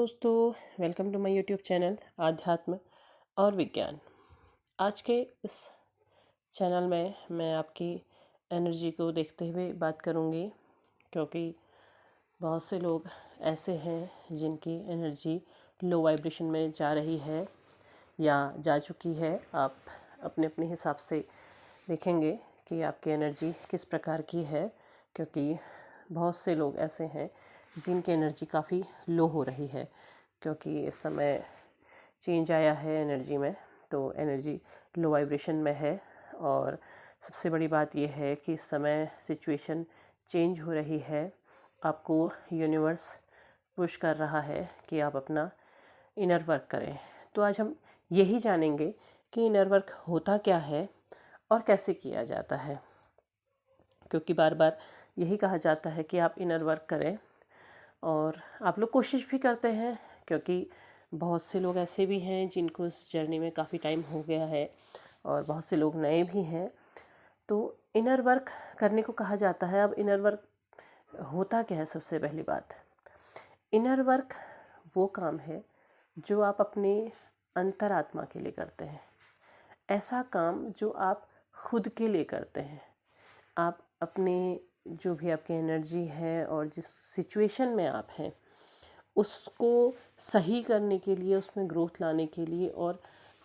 दोस्तों, welcome to my YouTube channel Adhyatm और विज्ञान। आज के इस चैनल में मैं आपकी एनर्जी को देखते हुए बात करूंगी, क्योंकि बहुत से लोग ऐसे हैं जिनकी एनर्जी लो वाइब्रेशन में जा रही है या जा चुकी है। आप अपने अपने हिसाब से देखेंगे कि आपकी एनर्जी किस प्रकार की है, क्योंकि बहुत से लोग ऐसे हैं जिनकी एनर्जी काफ़ी लो हो रही है, क्योंकि इस समय चेंज आया है एनर्जी में, तो एनर्जी लो वाइब्रेशन में है। और सबसे बड़ी बात यह है कि इस समय सिचुएशन चेंज हो रही है। आपको यूनिवर्स पुश कर रहा है कि आप अपना इनर वर्क करें। तो आज हम यही जानेंगे कि इनर वर्क होता क्या है और कैसे किया जाता है, क्योंकि बार बार यही कहा जाता है कि आप इनर वर्क करें, और आप लोग कोशिश भी करते हैं, क्योंकि बहुत से लोग ऐसे भी हैं जिनको इस जर्नी में काफ़ी टाइम हो गया है और बहुत से लोग नए भी हैं। तो इनर वर्क करने को कहा जाता है। अब इनर वर्क होता क्या है? सबसे पहली बात, इनर वर्क वो काम है जो आप अपने अंतरात्मा के लिए करते हैं। ऐसा काम जो आप खुद के लिए करते हैं। आप अपने जो भी आपकी एनर्जी है और जिस सिचुएशन में आप हैं उसको सही करने के लिए, उसमें ग्रोथ लाने के लिए और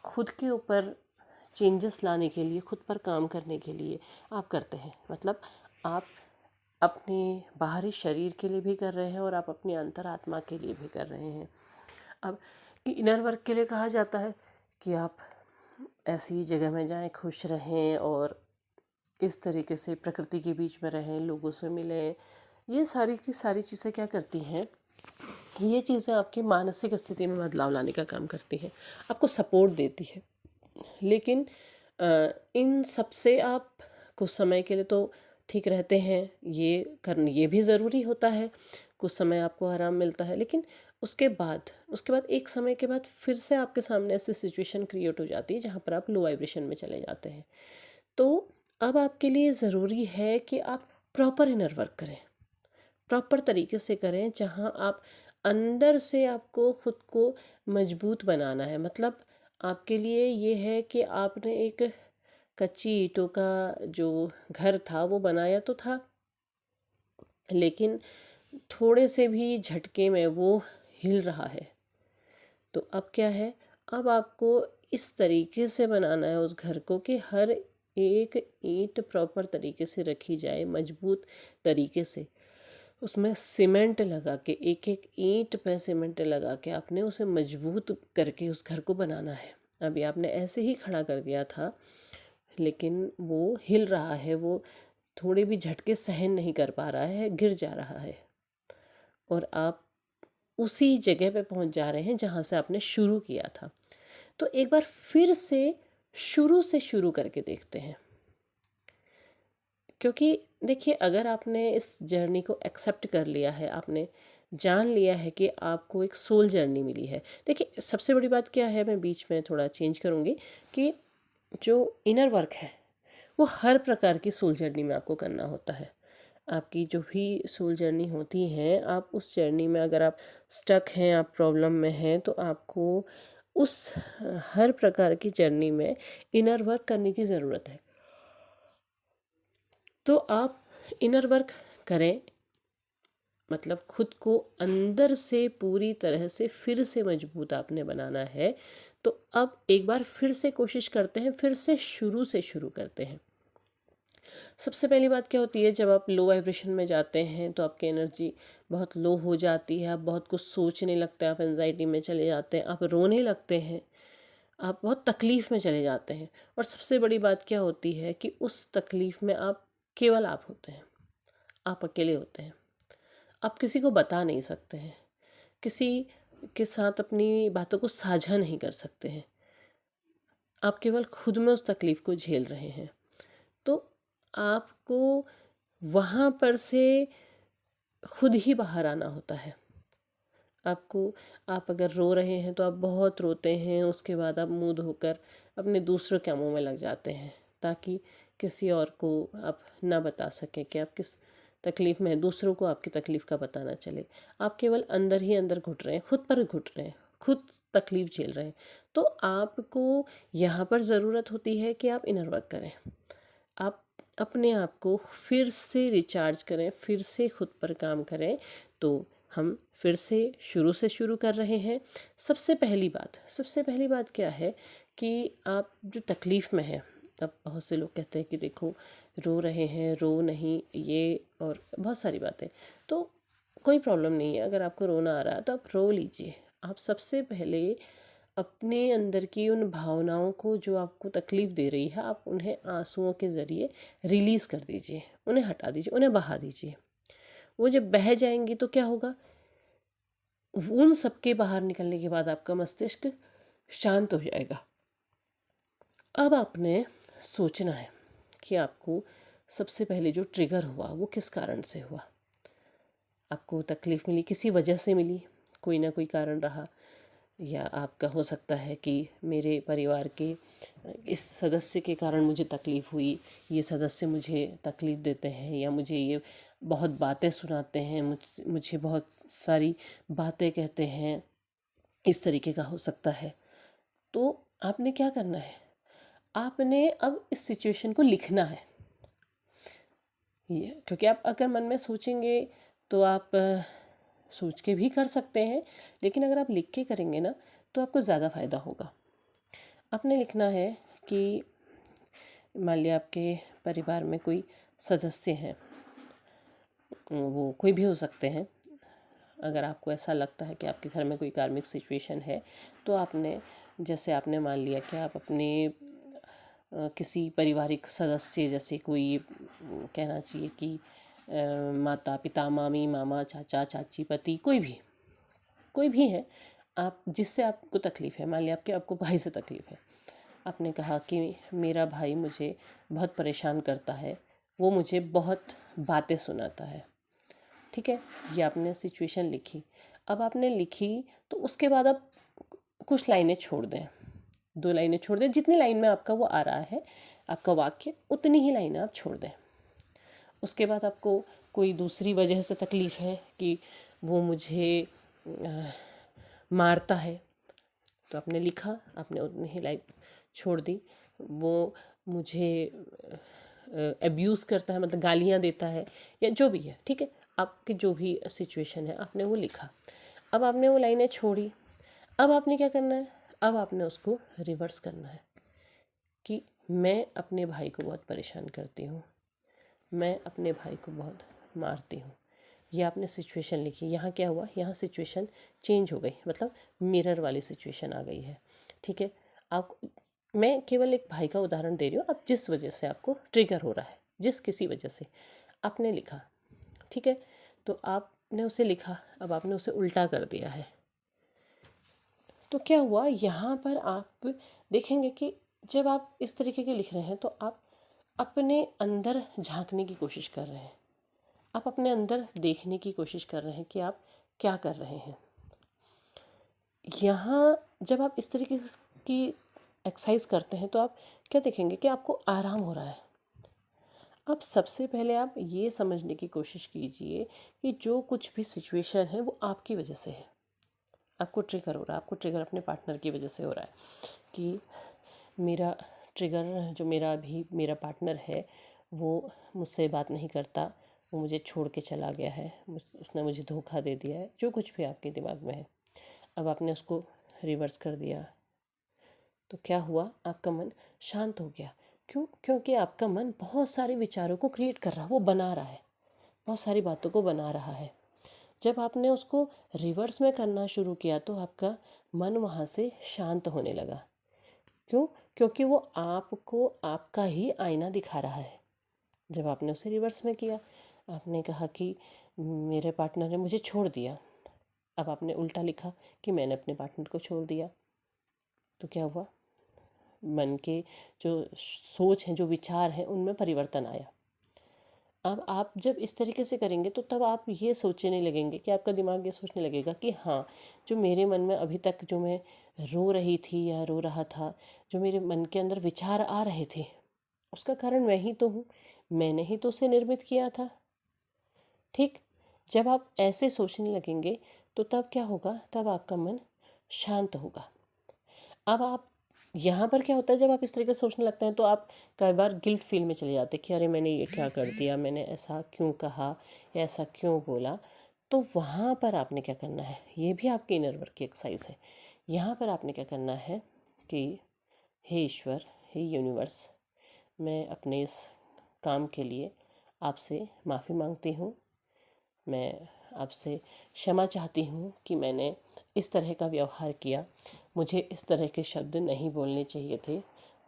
खुद के ऊपर चेंजेस लाने के लिए, खुद पर काम करने के लिए आप करते हैं। मतलब आप अपने बाहरी शरीर के लिए भी कर रहे हैं और आप अपनी अंतरात्मा के लिए भी कर रहे हैं। अब इनर वर्क के लिए कहा जाता है कि आप ऐसी जगह में जाएं, खुश रहें और इस तरीके से प्रकृति के बीच में रहें, लोगों से मिलें। ये सारी की सारी चीज़ें क्या करती हैं? ये चीज़ें आपकी मानसिक स्थिति में बदलाव लाने का काम करती हैं, आपको सपोर्ट देती है। लेकिन इन सब से आप कुछ समय के लिए तो ठीक रहते हैं, ये भी ज़रूरी होता है। कुछ समय आपको आराम मिलता है, लेकिन उसके बाद एक समय के बाद फिर से आपके सामने ऐसी सिचुएशन क्रिएट हो जाती है जहाँ पर आप लो वाइब्रेशन में चले जाते हैं। तो अब आपके लिए ज़रूरी है कि आप प्रॉपर इनर वर्क करें, प्रॉपर तरीके से करें, जहां आप अंदर से आपको खुद को मजबूत बनाना है। मतलब आपके लिए ये है कि आपने एक कच्ची ईंटों का जो घर था वो बनाया तो था, लेकिन थोड़े से भी झटके में वो हिल रहा है। तो अब क्या है? अब आपको इस तरीके से बनाना है उस घर को कि हर एक ईंट प्रॉपर तरीके से रखी जाए, मजबूत तरीके से। उसमें सीमेंट लगा के, एक एक ईंट पे सीमेंट लगा के आपने उसे मजबूत करके उस घर को बनाना है। अभी आपने ऐसे ही खड़ा कर दिया था, लेकिन वो हिल रहा है, वो थोड़े भी झटके सहन नहीं कर पा रहा है, गिर जा रहा है। और आप उसी जगह पे पहुंच जा रहे हैं जहां से आपने शुरू किया था। तो एक बार फिर से शुरू करके देखते हैं, क्योंकि देखिए, अगर आपने इस जर्नी को एक्सेप्ट कर लिया है, आपने जान लिया है कि आपको एक सोल जर्नी मिली है। देखिए, सबसे बड़ी बात क्या है, मैं बीच में थोड़ा चेंज करूँगी, कि जो इनर वर्क है वो हर प्रकार की सोल जर्नी में आपको करना होता है। आपकी जो भी सोल जर्नी होती है, आप उस जर्नी में अगर आप स्टक हैं, आप प्रॉब्लम में हैं, तो आपको उस हर प्रकार की जर्नी में इनर वर्क करने की ज़रूरत है। तो आप इनर वर्क करें, मतलब खुद को अंदर से पूरी तरह से फिर से मजबूत आपने बनाना है। तो अब एक बार फिर से कोशिश करते हैं, फिर से शुरू करते हैं। सबसे पहली बात क्या होती है, जब आप लो वाइब्रेशन में जाते हैं तो आपकी एनर्जी बहुत लो हो जाती है, आप बहुत कुछ सोचने लगते हैं, आप एंजाइटी में चले जाते हैं, आप रोने लगते हैं, आप बहुत तकलीफ़ में चले जाते हैं। और सबसे बड़ी बात क्या होती है कि उस तकलीफ़ में आप केवल आप होते हैं, आप अकेले होते हैं। आप किसी को बता नहीं सकते हैं, किसी के साथ अपनी बातों को साझा नहीं कर सकते हैं। आप केवल खुद में उस तकलीफ़ को झेल रहे हैं। तो आपको वहाँ पर से खुद ही बाहर आना होता है। आप अगर रो रहे हैं तो आप बहुत रोते हैं, उसके बाद आप मुंह धोकर अपने दूसरों कामों में लग जाते हैं, ताकि किसी और को आप ना बता सकें कि आप किस तकलीफ़ में हैं, दूसरों को आपकी तकलीफ़ का पता ना चले, आप केवल अंदर ही अंदर घुट रहे हैं, खुद पर घुट रहे हैं, खुद तकलीफ़ झेल रहे हैं, तो आपको यहाँ पर ज़रूरत होती है कि आप इनर वर्क करें। आप अपने आप को फिर से रिचार्ज करें, फिर से खुद पर काम करें। तो हम फिर से शुरू कर रहे हैं। सबसे पहली बात क्या है कि आप जो तकलीफ़ में हैं, अब बहुत से लोग कहते हैं कि देखो रो रहे हैं, रो नहीं, ये और बहुत सारी बातें, तो कोई प्रॉब्लम नहीं है। अगर आपको रोना आ रहा है तो आप रो लीजिए। आप सबसे पहले अपने अंदर की उन भावनाओं को जो आपको तकलीफ़ दे रही है, आप उन्हें आंसुओं के ज़रिए रिलीज़ कर दीजिए, उन्हें हटा दीजिए, उन्हें बहा दीजिए। वो जब बह जाएंगी तो क्या होगा, उन सब के बाहर निकलने के बाद आपका मस्तिष्क शांत हो जाएगा। अब आपने सोचना है कि आपको सबसे पहले जो ट्रिगर हुआ वो किस कारण से हुआ। आपको तकलीफ़ मिली, किसी वजह से मिली, कोई ना कोई कारण रहा, या आपका हो सकता है कि मेरे परिवार के इस सदस्य के कारण मुझे तकलीफ़ हुई, ये सदस्य मुझे तकलीफ़ देते हैं, या मुझे ये बहुत बातें सुनाते हैं, मुझे बहुत सारी बातें कहते हैं, इस तरीके का हो सकता है। तो आपने क्या करना है, आपने अब इस सिचुएशन को लिखना है। ये क्योंकि आप अगर मन में सोचेंगे तो आप सोच के भी कर सकते हैं, लेकिन अगर आप लिख के करेंगे ना तो आपको ज़्यादा फ़ायदा होगा। आपने लिखना है कि मान लिया आपके परिवार में कोई सदस्य हैं, वो कोई भी हो सकते हैं। अगर आपको ऐसा लगता है कि आपके घर में कोई कार्मिक सिचुएशन है, तो आपने जैसे आपने मान लिया कि आप अपने किसी पारिवारिक सदस्य, जैसे कोई कहना चाहिए कि माता पिता, मामी मामा, चाचा चाची, पति, कोई भी है, आप जिससे आपको तकलीफ़ है, मान लिया आपको भाई से तकलीफ़ है, आपने कहा कि मेरा भाई मुझे बहुत परेशान करता है, वो मुझे बहुत बातें सुनाता है। ठीक है, ये आपने सिचुएशन लिखी। अब आपने लिखी तो उसके बाद आप कुछ लाइनें छोड़ दें, 2 लाइनें छोड़ दें, जितनी लाइन में आपका वो आ रहा है, आपका वाक्य, उतनी ही लाइनें आप छोड़ दें। उसके बाद आपको कोई दूसरी वजह से तकलीफ़ है कि वो मुझे मारता है, तो आपने लिखा, आपने उतनी ही लाइन छोड़ दी। वो मुझे अब्यूज़ करता है, मतलब गालियाँ देता है, या जो भी है, ठीक है, आपकी जो भी सिचुएशन है आपने वो लिखा। अब आपने वो लाइनें छोड़ी। अब आपने क्या करना है, अब आपने उसको रिवर्स करना है कि मैं अपने भाई को बहुत परेशान करती हूँ, मैं अपने भाई को बहुत मारती हूँ। ये आपने सिचुएशन लिखी। यहाँ क्या हुआ, यहाँ सिचुएशन चेंज हो गई, मतलब मिरर वाली सिचुएशन आ गई है। ठीक है, आप, मैं केवल एक भाई का उदाहरण दे रही हूँ, आप जिस वजह से आपको ट्रिगर हो रहा है, जिस किसी वजह से आपने लिखा, ठीक है, तो आपने उसे लिखा, अब आपने उसे उल्टा कर दिया है। तो क्या हुआ, यहाँ पर आप देखेंगे कि जब आप इस तरीके के लिख रहे हैं तो आप अपने अंदर झांकने की कोशिश कर रहे हैं, आप अपने अंदर देखने की कोशिश कर रहे हैं कि आप क्या कर रहे हैं। यहाँ जब आप इस तरीके की एक्सरसाइज करते हैं तो आप क्या देखेंगे कि आपको आराम हो रहा है। अब सबसे पहले आप ये समझने की कोशिश कीजिए कि जो कुछ भी सिचुएशन है वो आपकी वजह से है, आपको ट्रिगर हो रहा है, आपको ट्रिगर अपने पार्टनर की वजह से हो रहा है कि मेरा ट्रिगर, जो मेरा पार्टनर है वो मुझसे बात नहीं करता, वो मुझे छोड़ के चला गया है, उसने मुझे धोखा दे दिया है, जो कुछ भी आपके दिमाग में है। अब आपने उसको रिवर्स कर दिया तो क्या हुआ, आपका मन शांत हो गया। क्यों? क्योंकि आपका मन बहुत सारे विचारों को क्रिएट कर रहा है, वो बना रहा है, बहुत सारी बातों को बना रहा है। जब आपने उसको रिवर्स में करना शुरू किया तो आपका मन वहाँ से शांत होने लगा। क्यों? क्योंकि वो आपको आपका ही आईना दिखा रहा है। जब आपने उसे रिवर्स में किया, आपने कहा कि मेरे पार्टनर ने मुझे छोड़ दिया, अब आपने उल्टा लिखा कि मैंने अपने पार्टनर को छोड़ दिया। तो क्या हुआ, मन के जो सोच हैं, जो विचार हैं, उनमें परिवर्तन आया। अब आप जब इस तरीके से करेंगे तो तब आप ये सोचने लगेंगे कि आपका दिमाग ये सोचने लगेगा कि हाँ, जो मेरे मन में अभी तक जो मैं रो रही थी या रो रहा था, जो मेरे मन के अंदर विचार आ रहे थे, उसका कारण मैं ही तो हूँ, मैंने ही तो उसे निर्मित किया था। ठीक, जब आप ऐसे सोचने लगेंगे तो तब क्या होगा, तब आपका मन शांत होगा। अब आप यहाँ पर क्या होता है, जब आप इस तरीके से सोचने लगते हैं तो आप कई बार गिल्ट फील में चले जाते हैं कि अरे मैंने ये क्या कर दिया, मैंने ऐसा क्यों कहा या ऐसा क्यों बोला। तो वहाँ पर आपने क्या करना है, ये भी आपकी इनर वर्क की एक्सरसाइज है। यहाँ पर आपने क्या करना है कि हे ईश्वर, हे यूनिवर्स, मैं अपने इस काम के लिए आपसे माफ़ी मांगती हूँ। मैं आपसे क्षमा चाहती हूँ कि मैंने इस तरह का व्यवहार किया, मुझे इस तरह के शब्द नहीं बोलने चाहिए थे,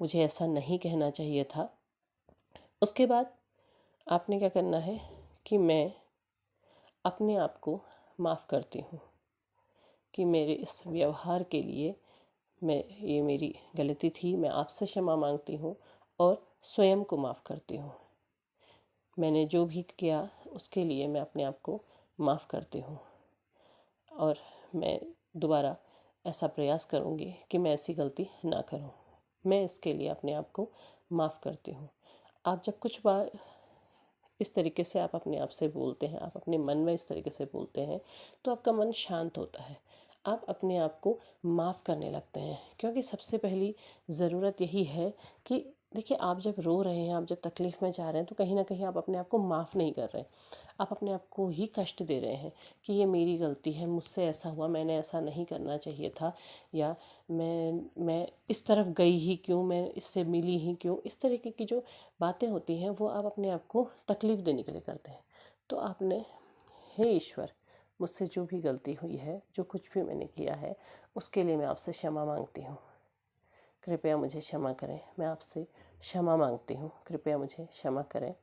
मुझे ऐसा नहीं कहना चाहिए था। उसके बाद आपने क्या करना है कि मैं अपने आप को माफ़ करती हूँ कि मेरे इस व्यवहार के लिए ये मेरी गलती थी, मैं आपसे क्षमा मांगती हूँ और स्वयं को माफ़ करती हूँ। मैंने जो भी किया उसके लिए मैं अपने आप को माफ़ करती हूँ और मैं दोबारा ऐसा प्रयास करूँगी कि मैं ऐसी गलती ना करूँ। मैं इसके लिए अपने आप को माफ़ करती हूँ। आप जब कुछ बार इस तरीके से आप अपने आप से बोलते हैं, आप अपने मन में इस तरीके से बोलते हैं, तो आपका मन शांत होता है। आप अपने आप को माफ़ करने लगते हैं, क्योंकि सबसे पहली ज़रूरत यही है कि देखिए, आप जब रो रहे हैं, आप जब तकलीफ़ में जा रहे हैं, तो कहीं ना कहीं आप अपने आप को माफ़ नहीं कर रहे हैं, आप अपने आप को ही कष्ट दे रहे हैं कि ये मेरी गलती है, मुझसे ऐसा हुआ, मैंने ऐसा नहीं करना चाहिए था, या मैं इस तरफ गई ही क्यों, मैं इससे मिली ही क्यों। इस तरीके की जो बातें होती हैं वो आप अपने आप को तकलीफ़ देने के लिए करते हैं। तो आपने, हे ईश्वर, मुझसे जो भी गलती हुई है, जो कुछ भी मैंने किया है, उसके लिए मैं आपसे क्षमा मांगती हूँ, कृपया मुझे क्षमा करें। मैं आपसे क्षमा मांगती हूँ, कृपया मुझे क्षमा करें।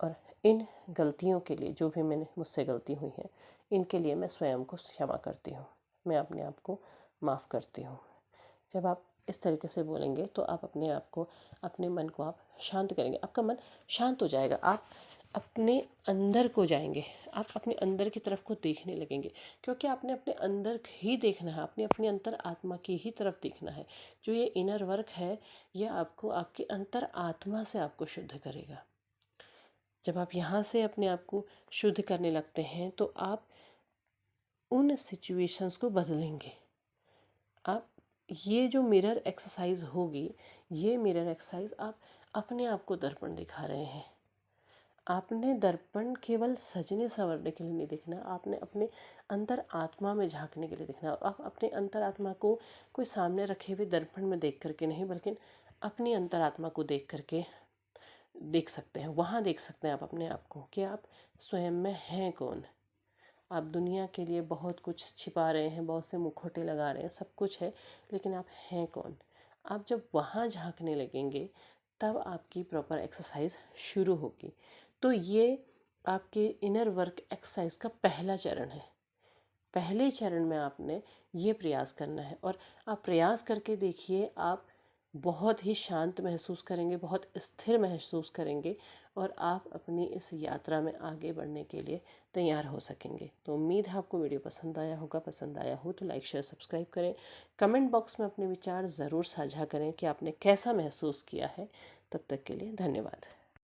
और इन गलतियों के लिए, जो भी मुझसे गलती हुई है, इनके लिए मैं स्वयं को क्षमा करती हूँ, मैं अपने आप को माफ़ करती हूँ। जब आप इस तरीके से बोलेंगे तो आप अपने आप को, अपने मन को आप शांत करेंगे, आपका मन शांत हो जाएगा। आप अपने अंदर को जाएंगे, आप अपने अंदर की तरफ को देखने लगेंगे, क्योंकि आपने अपने अंदर ही देखना है, आपने अपने अंतर आत्मा की ही तरफ देखना है। जो ये इनर वर्क है, यह आपको आपके अंतर आत्मा से आपको शुद्ध करेगा। जब आप यहाँ से अपने आप को शुद्ध करने लगते हैं तो आप उन सिचुएशंस को बदलेंगे। आप, ये जो मिरर एक्सरसाइज होगी, ये मिरर एक्सरसाइज आप अपने आप को दर्पण दिखा रहे हैं। आपने दर्पण केवल सजने संवरने के लिए नहीं देखना, आपने अपने अंतर आत्मा में झांकने के लिए देखना। आप अपने अंतर आत्मा को कोई सामने रखे हुए दर्पण में देख करके नहीं, बल्कि अपनी अंतर आत्मा को देख करके देख सकते हैं। वहाँ देख सकते हैं आप अपने आप को कि आप स्वयं में हैं कौन। आप दुनिया के लिए बहुत कुछ छिपा रहे हैं, बहुत से मुखौटे लगा रहे हैं, सब कुछ है, लेकिन आप हैं कौन। आप जब वहाँ झांकने लगेंगे तब आपकी प्रॉपर एक्सरसाइज शुरू होगी। तो ये आपके इनर वर्क एक्सरसाइज का पहला चरण है। पहले चरण में आपने ये प्रयास करना है और आप प्रयास करके देखिए, आप बहुत ही शांत महसूस करेंगे, बहुत स्थिर महसूस करेंगे और आप अपनी इस यात्रा में आगे बढ़ने के लिए तैयार हो सकेंगे। तो उम्मीद है आपको वीडियो पसंद आया होगा। पसंद आया हो तो लाइक शेयर सब्सक्राइब करें। कमेंट बॉक्स में अपने विचार ज़रूर साझा करें कि आपने कैसा महसूस किया है। तब तक के लिए धन्यवाद।